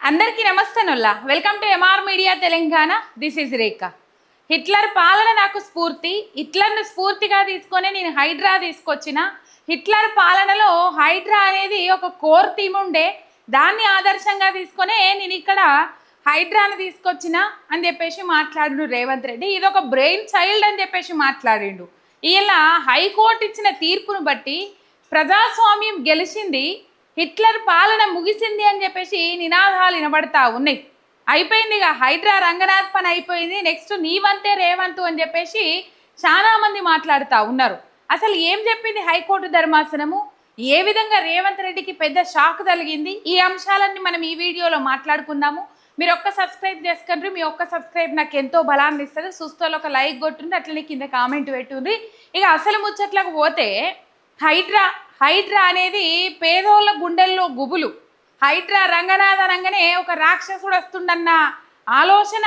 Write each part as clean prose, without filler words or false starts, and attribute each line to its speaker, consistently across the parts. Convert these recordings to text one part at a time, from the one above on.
Speaker 1: అందరికీ నమస్తేనుల్లా welcome to MR media Telangana. This is Rekha. Hitler పాలన నాకు స్ఫూర్తి. హిట్లర్ను స్ఫూర్తిగా తీసుకొని నేను హైడ్రా తీసుకొచ్చిన. హిట్లర్ పాలనలో హైడ్రా అనేది ఒక కోర్ థీమ్ ఉండే, దాన్ని ఆదర్శంగా తీసుకొని నేను ఇక్కడ హైడ్రాను తీసుకొచ్చిన అని చెప్పేసి మాట్లాడిండు రేవంత్ రెడ్డి. ఇది ఒక బ్రెయిన్ చైల్డ్ అని చెప్పేసి మాట్లాడిండు. ఇలా హైకోర్టు ఇచ్చిన తీర్పును బట్టి ప్రజాస్వామ్యం గెలిచింది, హిట్లర్ పాలన ముగిసింది అని చెప్పేసి నినాదాలు వినబడతా ఉన్నాయి. అయిపోయింది, ఇక హైడ్రా రంగనాథ్ పని అయిపోయింది, నెక్స్ట్ నీవంతే రేవంత్ అని చెప్పేసి చాలామంది మాట్లాడుతూ ఉన్నారు. అసలు ఏం చెప్పింది హైకోర్టు ధర్మాసనము, ఏ విధంగా రేవంత్ రెడ్డికి పెద్ద షాక్ తగిలింది, ఈ అంశాలన్నీ మనం ఈ వీడియోలో మాట్లాడుకుందాము. మీరు ఒక్క సబ్స్క్రైబ్ చేసుకుండ్రి, మీ ఒక్క సబ్స్క్రైబ్ నాకు ఎంతో బలాన్ని ఇస్తుంది. చూస్తూలో ఒక లైక్ కొట్టుండ్రి, అట్లనే కింద కామెంట్ పెట్టుండ్రి. ఇక అసలు ముచ్చట్లకు పోతే హైడ్రా అనేది పేదోళ్ళ గుండెల్లో గుబులు. హైడ్రా రంగనాథ రంగనే ఒక రాక్షసుడు వస్తుండన్న ఆలోచన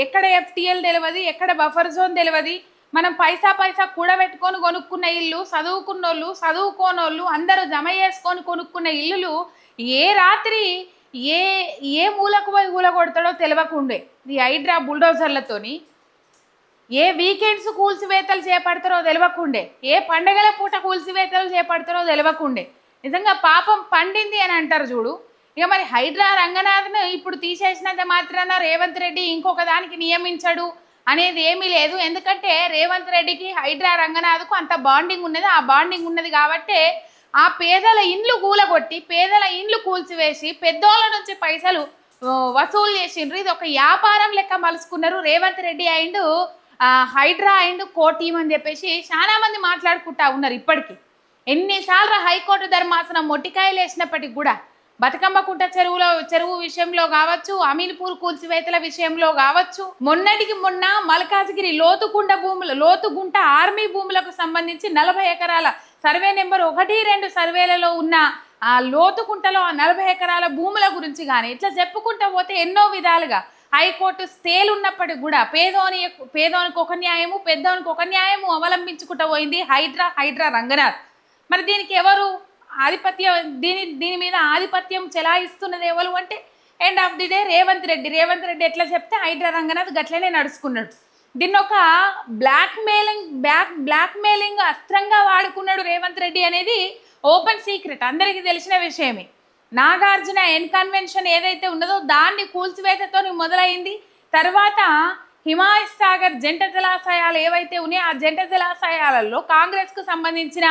Speaker 1: ఎక్కడ ఎఫ్టీఎల్ తెలియదు, ఎక్కడ బఫర్ జోన్ తెలియదు. మనం పైసా కూడబెట్టుకొని కొనుక్కున్న ఇల్లు, చదువుకున్నోళ్ళు చదువుకోనోళ్ళు అందరూ జమ చేసుకొని కొనుక్కున్న ఇల్లులు ఏ రాత్రి ఏ మూలకు పోయి కూలగొడతాడో తెలియకుండే ఈ హైడ్రా బుల్డోజర్లతోని. ఏ వీకెండ్స్ కూల్చివేతలు చేపడతారో తెలియకుండే, ఏ పండగల పూట కూల్చివేతలు చేపడతారో తెలియకుండే. నిజంగా పాపం పండింది అని అంటారు చూడు. ఇక మరి హైడ్రా రంగనాథ్ను ఇప్పుడు తీసేసినంత మాత్రాన రేవంత్ రెడ్డి ఇంకొక దానికి నియమించడు అనేది ఏమీ లేదు. ఎందుకంటే రేవంత్ రెడ్డికి హైడ్రా రంగనాథ్కు అంత బాండింగ్ ఉన్నది. ఆ బాండింగ్ ఉన్నది కాబట్టి ఆ పేదల ఇండ్లు కూలగొట్టి, పేదల ఇండ్లు కూల్చివేసి, పెద్దోళ్ళ నుంచి పైసలు వసూలు చేసిండ్రు. ఇది ఒక వ్యాపారం లెక్క మలుసుకున్నారు Revanth Reddy and Hydra and co team అని చెప్పేసి చాలా మంది మాట్లాడుకుంటా ఉన్నారు. ఇప్పటికీ ఎన్నిసార్లు హైకోర్టు ధర్మాసనం మొట్టికాయలు వేసినప్పటికి కూడా బతుకమ్మకుంట చెరువు విషయంలో కావచ్చు, అమీన్పూర్ కూల్చివేతల విషయంలో కావచ్చు, మొన్నటికి మొన్న మల్కాజ్గిరి లోతుగుంట ఆర్మీ భూములకు సంబంధించి 40 ఎకరాల సర్వే నెంబర్ 1, 2 సర్వేలలో ఉన్న ఆ లోతుకుంటలో ఆ 40 ఎకరాల భూముల గురించి కానీ ఇట్లా చెప్పుకుంటూ పోతే ఎన్నో విధాలుగా హైకోర్టు స్టేలు ఉన్నప్పటికి కూడా పేదోనికి ఒక న్యాయము, పెద్దోనికి ఒక న్యాయము అవలంబించుకుంటూ పోయింది హైడ్రా రంగనాథ్. మరి దీనికి ఎవరు ఆధిపత్యం, దీని మీద ఆధిపత్యం చెలాయిస్తున్నది ఎవరు అంటే end of the day Revanth Reddy ఎట్లా చెప్తే హైడ్రా రంగనాథ్ గట్లనే నడుచుకున్నాడు. దీన్ని ఒక బ్లాక్ మెయిలింగ్ అస్త్రంగా వాడుకున్నాడు రేవంత్ రెడ్డి అనేది ఓపెన్ సీక్రెట్, అందరికీ తెలిసిన విషయమే. నాగార్జున కన్వెన్షన్ ఏదైతే ఉన్నదో దాన్ని కూల్చివేతతో మొదలైంది. తర్వాత హిమాయత్ సాగర్ జంట జలాశయాలు ఏవైతే ఉన్నాయో ఆ జంట జలాశయాలలో కాంగ్రెస్కు సంబంధించిన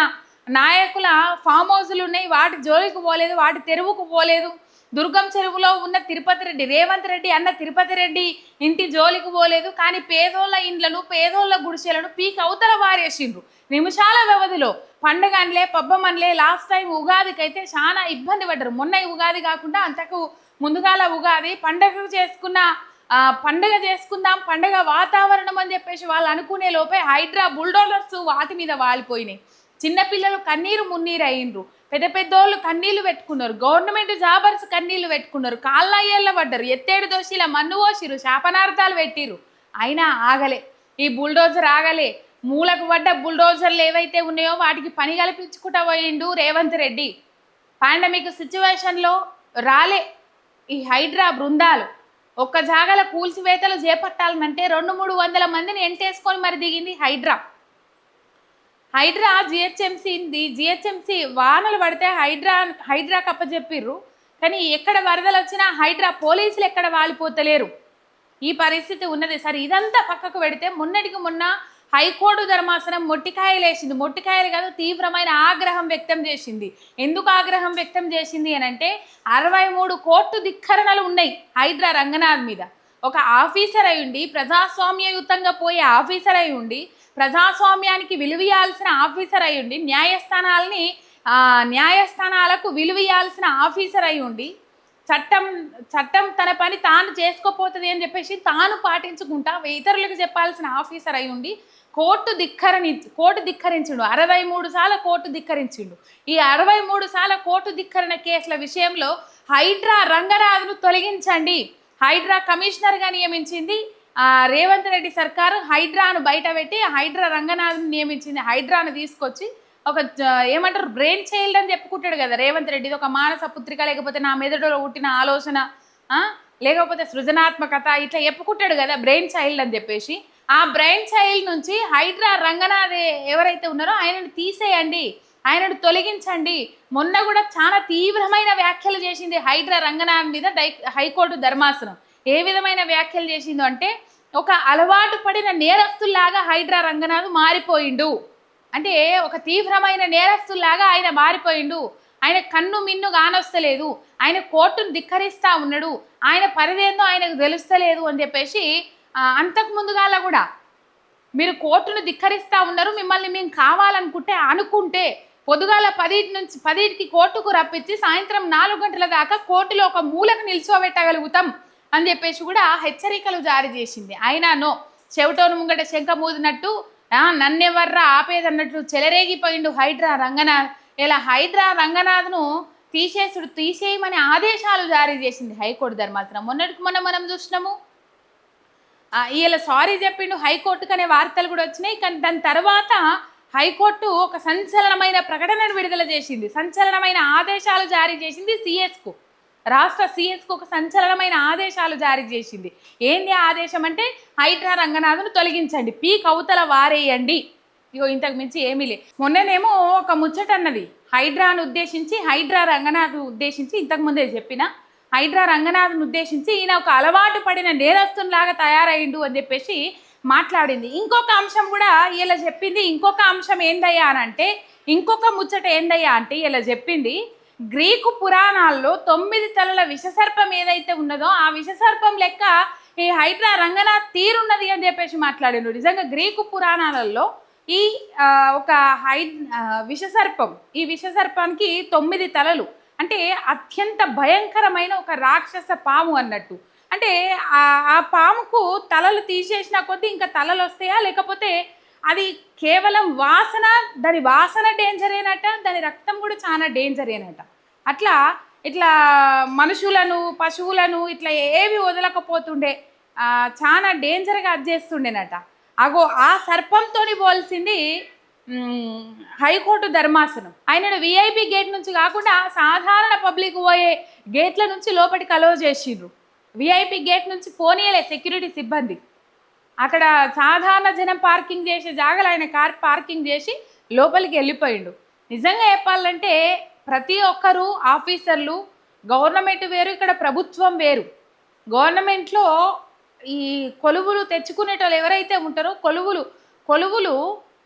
Speaker 1: నాయకుల ఫామ్ హౌజులు ఉన్నాయి, వాటి జోలికి పోలేదు, వాటి తెరువుకు పోలేదు. దుర్గం చెరువులో ఉన్న రేవంత్ రెడ్డి అన్న తిరుపతి రెడ్డి ఇంటి జోలికి పోలేదు. కానీ పేదోళ్ళ ఇండ్లను, పేదోళ్ళ గుడిసెలను పీక్ అవతల వారేసిండ్రు నిమిషాల వ్యవధిలో. పండగ అనలే, పబ్బం అనలే. లాస్ట్ టైం ఉగాదికి అయితే చాలా ఇబ్బంది పడ్డారు. మొన్న ఉగాది కాకుండా అంతకు ముందుగాల ఉగాది పండగ చేసుకుందాం, పండగ వాతావరణం అని చెప్పేసి వాళ్ళు అనుకునే లోపే హైడ్రా బుల్డోజర్స్ వాటి మీద వాలిపోయినాయి. చిన్నపిల్లలు కన్నీరు మున్నీరు అయ్యిండ్రు, పెద్దోళ్ళు కన్నీళ్లు పెట్టుకున్నారు, గవర్నమెంట్ జాబర్స్ కన్నీళ్లు పెట్టుకున్నారు, కాళ్ళయ్యేళ్ళ పడ్డారు, ఎత్తేడు దోషిల మన్ను పోసిరు, శాపనార్థాలు పెట్టిరు. అయినా ఆగలే, ఈ బుల్డోజర్ ఆగలే. మూలకు పడ్డ బుల్డోజర్లు ఏవైతే ఉన్నాయో వాటికి పని కల్పించుకుంటూ పోయిండు రేవంత్ రెడ్డి. పాండమిక్ సిచ్యువేషన్లో రాలే ఈ హైడ్రా బృందాలు. ఒక్క జాగల కూల్చివేతలు చేపట్టాలనంటే 200-300 మందిని ఎంటేసుకొని మరి దిగింది హైడ్రా జిహెచ్ఎంసీ వానలు పడితే హైడ్రా కప్పచెప్పిర్రు. కానీ ఎక్కడ వరదలు వచ్చినా హైడ్రా పోలీసులు ఎక్కడ వాలిపోతలేరు, ఈ పరిస్థితి ఉన్నది. సరే, ఇదంతా పక్కకు పెడితే మొన్నటికి మొన్న హైకోర్టు ధర్మాసనం మొట్టికాయలు కాదు, తీవ్రమైన ఆగ్రహం వ్యక్తం చేసింది. ఎందుకు ఆగ్రహం వ్యక్తం చేసింది అని అంటే 63 కోర్టు ధిక్కరణలు ఉన్నాయి హైడ్రా రంగనాథ్ మీద. ఒక ఆఫీసర్ అయి ఉండి, ప్రజాస్వామ్యయుతంగా పోయే ఆఫీసర్ అయి ఉండి, ప్రజాస్వామ్యానికి విలువయాల్సిన ఆఫీసర్ అయి ఉండి, న్యాయస్థానాలకు విలువయాల్సిన ఆఫీసర్ అయి ఉండి, చట్టం తన పని తాను చేసుకోపోతుంది అని చెప్పేసి తాను పాటించుకుంటా ఇతరులకు చెప్పాల్సిన ఆఫీసర్ అయి ఉండి కోర్టు ధిక్కరించిండు. 63 సార్లు కోర్టు ధిక్కరించిండు. ఈ 63 సార్ల కోర్టు ధిక్కరణ కేసుల విషయంలో హైడ్రా రంగనాథ్ను తొలగించండి, హైడ్రా కమిషనర్గా నియమించింది రేవంత్ రెడ్డి సర్కారు. హైడ్రాను బయట పెట్టి హైడ్రా రంగనాథ్ను నియమించింది. హైడ్రాను తీసుకొచ్చి ఒక ఏమంటారు బ్రెయిన్ చైల్డ్ అని చెప్పుకుంటాడు కదా రేవంత్ రెడ్డి. ఇది ఒక మానస పుత్రిక, లేకపోతే నా మెదడులో పుట్టిన ఆలోచన లేకపోతే సృజనాత్మకత ఇట్లా చెప్పుకుంటాడు కదా బ్రెయిన్ చైల్డ్ అని చెప్పేసి. ఆ బ్రెయిన్ చైల్డ్ నుంచి హైడ్రా రంగనాథ్ ఎవరైతే ఉన్నారో ఆయనను తీసేయండి, ఆయనను తొలగించండి. మొన్న కూడా చాలా తీవ్రమైన వ్యాఖ్యలు చేసింది హైడ్రా రంగనాథ్ మీద హైకోర్టు ధర్మాసనం. ఏ విధమైన వ్యాఖ్యలు చేసిందో అంటే, ఒక అలవాటు పడిన నేరస్తుల్లాగా హైడ్రా రంగనాథ్ మారిపోయిండు. అంటే ఒక తీవ్రమైన నేరస్తుల్లాగా ఆయన మారిపోయిండు. ఆయన కన్ను మిన్ను కానొస్తలేదు, ఆయన కోర్టును ధిక్కరిస్తూ ఉన్నాడు, ఆయన పరిధేందో ఆయనకు తెలుస్తలేదు అని చెప్పేసి అంతకు ముందుగాల కూడా మీరు కోర్టును ధిక్కరిస్తూ ఉన్నారు, మిమ్మల్ని మేము కావాలనుకుంటే అనుకుంటే పొద్దుగాల 10కి కోర్టుకు రప్పించి సాయంత్రం 4 గంటల దాకా కోర్టులో ఒక మూలకు నిల్చోబెట్టగలుగుతాం అని చెప్పేసి కూడా హెచ్చరికలు జారీ చేసింది. అయినానో చెవిటోను ముంగట శంఖ మూదినట్టు నన్నెవర్రా ఆపేదన్నట్టు చెలరేగిపోయిండు హైడ్రా రంగనాథ్. ఇలా హైడ్రా రంగనాథ్ను తీసేయమని ఆదేశాలు జారీ చేసింది హైకోర్టు ధర్మాసనం. మొన్నటికి మనం చూసినాము, ఇలా సారీ చెప్పిండు హైకోర్టుకు అనే వార్తలు కూడా వచ్చినాయి. కానీ దాని తర్వాత హైకోర్టు ఒక సంచలనమైన ప్రకటనను విడుదల చేసింది, సంచలనమైన ఆదేశాలు జారీ చేసింది సిఎస్కు, రాష్ట్ర సిఎస్కు ఒక సంచలనమైన ఆదేశాలు జారీ చేసింది. ఏంది ఆదేశం అంటే, హైడ్రా రంగనాథ్ను తొలగించండి, పీక్ అవతల వారేయండి. ఇగో ఇంతకు మించి ఏమీ లే. మొన్ననేమో ఒక ముచ్చట అన్నది హైడ్రాను ఉద్దేశించి, హైడ్రా రంగనాథ్ ఉద్దేశించి, ఇంతకు ముందే చెప్పిన హైడ్రా రంగనాథ్ను ఉద్దేశించి ఈయన ఒక అలవాటు పడిన నేరస్తునిలాగా తయారైండు అని చెప్పేసి మాట్లాడింది. ఇంకొక అంశం కూడా ఇలా చెప్పింది. ఇంకొక అంశం ఏందయ్యా అని అంటే, ఇంకొక ముచ్చట ఏందయ్యా అంటే ఇలా చెప్పింది, గ్రీకు పురాణాల్లో 9 తలల విషసర్పం ఏదైతే ఉన్నదో ఆ విషసర్పం లెక్క ఈ హైడ్రా రంగనాథ్ తీరున్నది అని చెప్పేసి మాట్లాడిండు. నిజంగా గ్రీకు పురాణాలలో ఈ ఒక విషసర్పం, ఈ విషసర్పానికి 9 తలలు, అంటే అత్యంత భయంకరమైన ఒక రాక్షస పాము అన్నట్టు. అంటే ఆ పాముకు తలలు తీసేసిన కొద్దీ ఇంకా తలలు వస్తాయా, లేకపోతే అది కేవలం వాసన, దాని వాసన డేంజరేనట, దాని రక్తం కూడా చాలా డేంజరేనట. అట్లా ఇట్లా మనుషులను పశువులను ఇట్లా ఏవి వదలకపోతుండే, చాలా డేంజర్గా అది చేస్తుండేనట. అగో ఆ సర్పంతో పోల్సింది హైకోర్టు ధర్మాసనం. ఆయనను విఐపి గేట్ నుంచి కాకుండా సాధారణ పబ్లిక్ పోయే గేట్ల నుంచి లోపలికి అలో చేసిండ్రు. విఐపి గేట్ నుంచి పోనీయలే సెక్యూరిటీ సిబ్బంది. అక్కడ సాధారణ జనం పార్కింగ్ చేసే జాగాలు ఆయన కార్ పార్కింగ్ చేసి లోపలికి వెళ్ళిపోయిండు. నిజంగా చెప్పాలంటే ప్రతి ఒక్కరూ ఆఫీసర్లు, గవర్నమెంట్ వేరు, ఇక్కడ ప్రభుత్వం వేరు. గవర్నమెంట్లో ఈ కొలువులు తెచ్చుకునేటోళ్ళు ఎవరైతే ఉంటారో, కొలువులు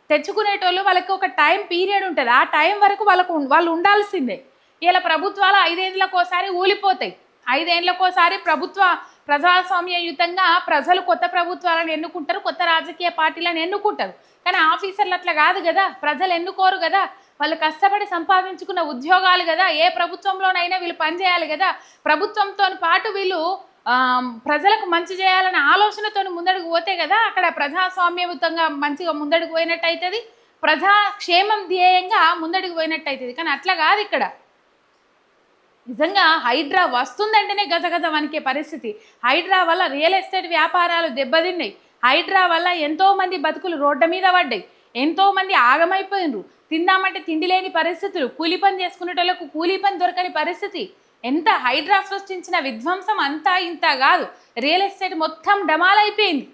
Speaker 1: తెచ్చుకునేటోళ్ళు వాళ్ళకి ఒక టైం పీరియడ్ ఉంటుంది. ఆ టైం వరకు వాళ్ళు ఉండాల్సిందే. ఇలా ప్రభుత్వాలు 5 ఏళ్ళకోసారి ఊలిపోతాయి. 5 ఏళ్ళకోసారి ప్రజాస్వామ్యయుతంగా ప్రజలు కొత్త ప్రభుత్వాలను ఎన్నుకుంటారు, కొత్త రాజకీయ పార్టీలను ఎన్నుకుంటారు. కానీ ఆఫీసర్లు అట్లా కాదు కదా, ప్రజలు ఎన్నుకోరు కదా, వాళ్ళు కష్టపడి సంపాదించుకున్న ఉద్యోగాలు కదా, ఏ ప్రభుత్వంలోనైనా వీళ్ళు పనిచేయాలి కదా. ప్రభుత్వంతో పాటు వీళ్ళు ప్రజలకు మంచి చేయాలనే ఆలోచనతో ముందడుగు పోతే కదా అక్కడ ప్రజాస్వామ్యయుతంగా మంచిగా ముందడుగు పోయినట్టు అవుతుంది, ప్రజాక్షేమం ధ్యేయంగా ముందడుగు పోయినట్టు అవుతుంది. కానీ అట్లా కాదు ఇక్కడ. నిజంగా హైడ్రా వస్తుందంటేనే గజగజ వణికే పరిస్థితి. హైడ్రా వల్ల రియల్ ఎస్టేట్ వ్యాపారాలు దెబ్బతిన్నాయి. హైడ్రా వల్ల ఎంతోమంది బతుకులు రోడ్ల మీద పడ్డాయి, ఎంతోమంది ఆగమైపోయినరు, తిందామంటే తిండి లేని పరిస్థితులు, కూలి పని చేసుకునేటోళ్ళకు కూలీ పని దొరకని పరిస్థితి. ఎంత హైడ్రా సృష్టించిన విధ్వంసం అంతా ఇంత కాదు, రియల్ ఎస్టేట్ మొత్తం డమాలైపోయింది.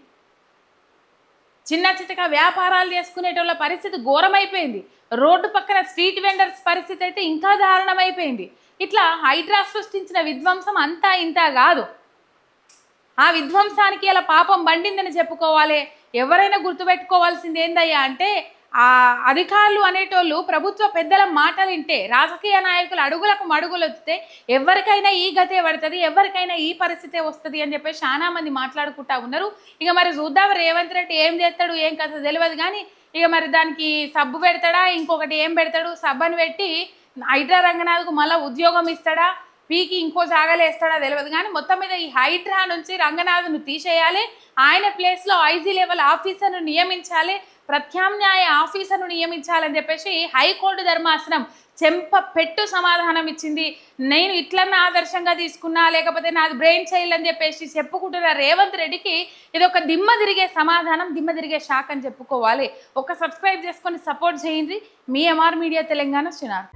Speaker 1: చిన్న చితక వ్యాపారాలు చేసుకునేటోళ్ళ పరిస్థితి ఘోరమైపోయింది. రోడ్డు పక్కన స్ట్రీట్ వెండర్స్ పరిస్థితి అయితే ఇంకా దారుణమైపోయింది. ఇట్లా హైడ్రా సృష్టించిన విధ్వంసం అంతా ఇంత కాదు. ఆ విధ్వంసానికి ఇలా పాపం బండిందని చెప్పుకోవాలి. ఎవరైనా గుర్తుపెట్టుకోవాల్సింది ఏందయ్యా అంటే, ఆ అధికారులు అనేటోళ్ళు ప్రభుత్వ పెద్దల మాటలు వింటే, రాజకీయ నాయకులు అడుగులకు మడుగులు వస్తే ఎవరికైనా ఈ గతే పడుతుంది, ఎవరికైనా ఈ పరిస్థితే వస్తుంది అని చెప్పి చాలా మంది మాట్లాడుకుంటా ఉన్నారు. ఇక మరి చూద్దాం రేవంత్ రెడ్డి ఏం చేస్తాడు, ఏం కథ తెలియదు. కానీ ఇక మరి దానికి సబ్బు పెడతాడా, ఇంకొకటి ఏం పెడతాడు, సబ్బని పెట్టి హైడ్రా రంగనాథ్కు మళ్ళీ ఉద్యోగం ఇస్తాడా, పీకి ఇంకో జాగాలేస్తాడా తెలియదు. కానీ మొత్తం మీద ఈ హైడ్రా నుంచి రంగనాథ్ను తీసేయాలి, ఆయన ప్లేస్లో ఐజీ లెవెల్ ఆఫీసర్ను నియమించాలి, ప్రత్యామ్నాయ ఆఫీసర్ను నియమించాలని చెప్పేసి హైకోర్టు ధర్మాసనం చెంపపెట్టు సమాధానం ఇచ్చింది. నేను ఇట్లన్నా ఆదర్శంగా తీసుకున్నా, లేకపోతే నాది బ్రెయిన్ చైల్డ్ అని చెప్పేసి చెప్పుకుంటున్న రేవంత్ రెడ్డికి ఇది ఒక దిమ్మ తిరిగే సమాధానం, దిమ్మ తిరిగే షాక్ అని చెప్పుకోవాలి. ఒక సబ్స్క్రైబ్ చేసుకొని సపోర్ట్ చేయండి. మీ ఎంఆర్ మీడియా తెలంగాణ చిన్నారు.